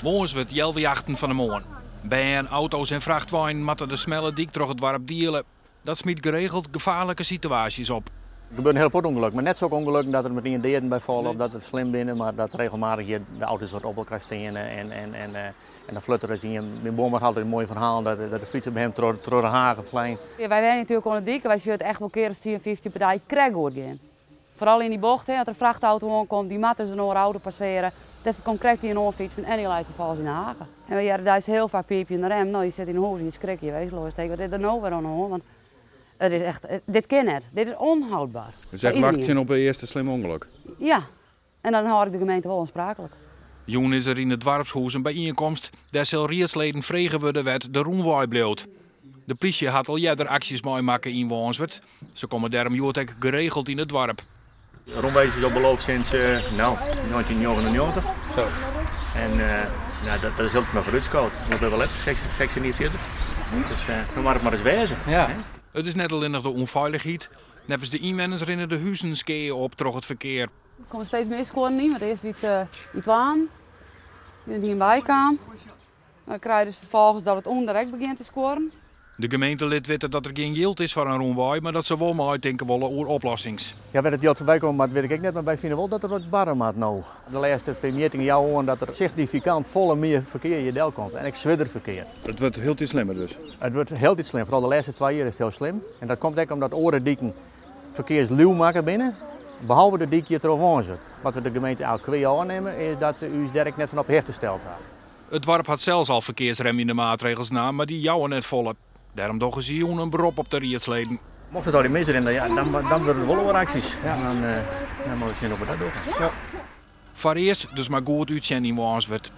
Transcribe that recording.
Morgens wordt jelverjachten van de morgen. Bijen, auto's en vrachtwagen moeten de smelle dik door het dorp delen. Dat smiet geregeld gevaarlijke situaties op. Er gebeurt een heel veel ongeluk, maar net zo ongelukken dat er meteen deerden bij vallen of dat het slim binnen, maar dat regelmatig de auto's wat op elkaar staan en dan flutteren ze in. Mijn boom had altijd een mooi verhaal dat de fietsen bij hem door de hagen vliegen. Ja, wij zijn natuurlijk aan het dikken, wij zullen echt wel keren 50 partij krijg gaan. Vooral in die bocht, hè, als er een vrachtauto aankomt, die matten ze een auto passeren. Dan komt krijgt hij een oorfietsen en die leidt vervolgens in de hagen. En we jaren daar is heel vaak piepje in de rem. Nou, je zit in de hoofd en je schrik je weesloos tegen. Wat is er nou weer aan hoor? Want het is echt, dit kan net. Dit is onhoudbaar. Dus echt wachten op het eerste slim ongeluk? Ja, en dan houd ik de gemeente wel aansprakelijk. Joen is er in het dorpshuis een bijeenkomst. Daar zal rietsleden vregen worden werd de roenwaai bloot. De politie had al eerder acties mooi maken in Woonswerd. Ze komen daarom joortek geregeld in het dorp. Rondwezen is al beloofd sinds 1999. Zo. En dat is ook nog vooruitskoud. Dat hebben we wel even, 46. Dus dan mag het maar eens wezen. Ja. Het is net alleen nog de onveiligheid. Nevens de inwoners rennen de huizen skeeën op door het verkeer. Er komen steeds meer scoren in, want eerst niet waan. Die een bijkaan. Dan krijg je dus vervolgens dat het ondirect begint te scoren. De gemeentelid weet dat er geen geld is voor een roenwaai, maar dat ze wel maar uitdenken willen over oplossings. Ja, bij het geld voorbij komen, maar dat weet ik net, maar wij vinden wel dat er wat barren maakt nou. De laatste meeting jou horen dat er significant volle meer verkeer in Del komt en ik zwidder verkeer. Het wordt heel iets slimmer dus? Het wordt heel iets slim, vooral de laatste 2 jaar is het heel slim. En dat komt ook omdat orendieken verkeersluw maken binnen, behalve de diekje erover zit. Wat we de gemeente elke 2 jaar aannemen is dat ze u direct net van op hecht gesteld hebben. Het dorp had zelfs al verkeersrem in de maatregels na, maar die jouwen net volop. Daarom doen ze een beroep op de rietsleden. Mocht het al die misrennen, ja, dan worden er wel weer acties. Ja. Dan moet ik zien of we dat doen. Ja. Voor eerst dus maar goed uitzending in Woonswerd.